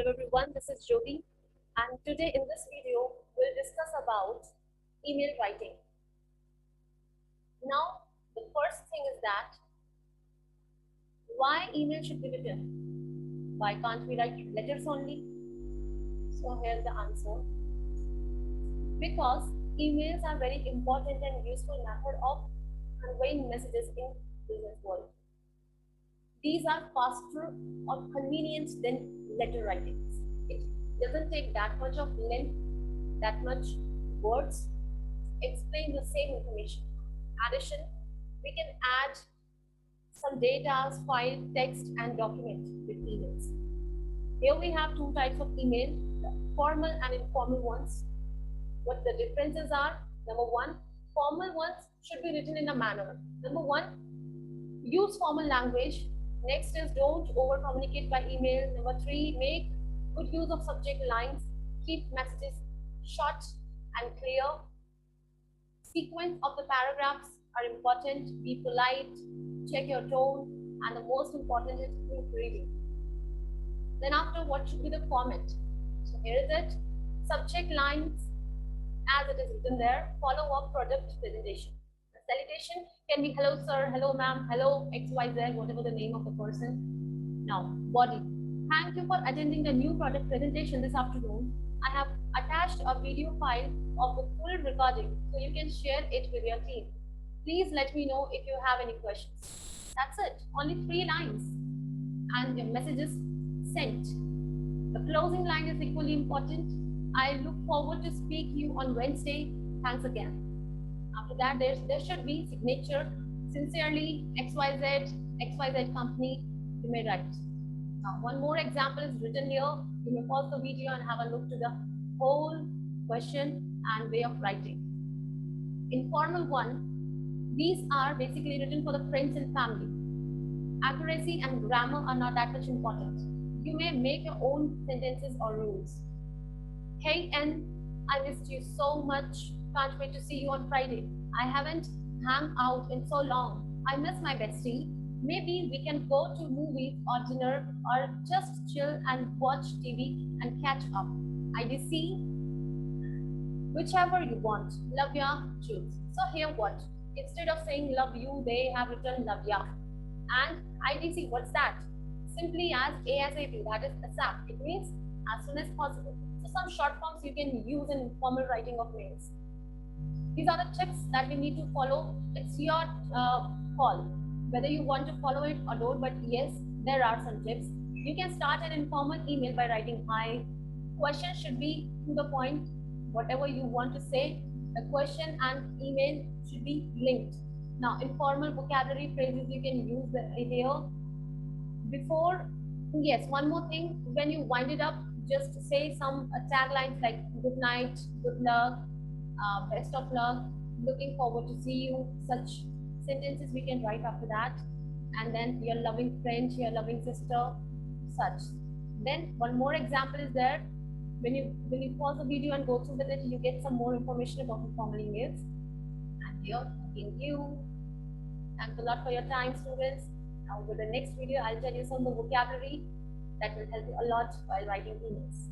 Hello everyone, this is Jyoti, and today in this video we'll discuss about email writing. Now the first thing is that why email should be written? Why can't we write letters only? So here's the answer. Because emails are very important and useful method of conveying messages in business world. These are faster or convenient than letter writings. It doesn't take that much of length, that much words, explain the same information. Addition, we can add some data, file, text, and document with emails. Here we have two types of email, the formal and informal ones. What the differences are? Number one, formal ones should be written in a manner. Number one, use formal language. Next is don't over communicate by email. Number three, make good use of subject lines. Keep messages short and clear. Sequence of the paragraphs are important. Be polite. Check your tone. And the most important is proofreading. Then after, what should be the format? So here is it. Subject lines as it is written there. Follow up product presentation. The salutation can be hello sir, hello ma'am, hello XYZ, whatever the name of the person. Now, body. Thank you for attending the new product presentation this afternoon. I have attached a video file of the full recording so you can share it with your team. Please let me know if you have any questions. That's it. Only 3 lines. And your message is sent. The closing line is equally important. I look forward to speak you on Wednesday. Thanks again. After that, there should be signature. Sincerely, XYZ company, you may write. Now, one more example is written here. You may pause the video and have a look to the whole question and way of writing. Informal one, these are basically written for the friends and family. Accuracy and grammar are not that much important. You may make your own sentences or rules. Hey N, I missed you so much. Can't wait to see you on Friday. I haven't hung out in so long. I miss my bestie. Maybe we can go to movies or dinner or just chill and watch TV and catch up. IDC, whichever you want. Love ya, choose. So here what? Instead of saying love you, they have written love ya. And IDC, what's that? Simply as ASAP, that is ASAP. It means as soon as possible. So some short forms you can use in informal writing of mails. These are the tips that we need to follow. It's your call, whether you want to follow it or don't, but yes, there are some tips. You can start an informal email by writing hi. Question should be to the point. Whatever you want to say, the question and email should be linked. Now, informal vocabulary phrases you can use here. Before, yes, one more thing, when you wind it up, just say some taglines like good night, good luck, best of luck, looking forward to see you, such sentences we can write after that. And then your loving friend, your loving sister, such. Then one more example is there. When you pause the video and go through with it, you get some more information about informal emails. And here, thank you. Thanks a lot for your time, students. Now with the next video, I'll tell you some of the vocabulary that will help you a lot while writing emails.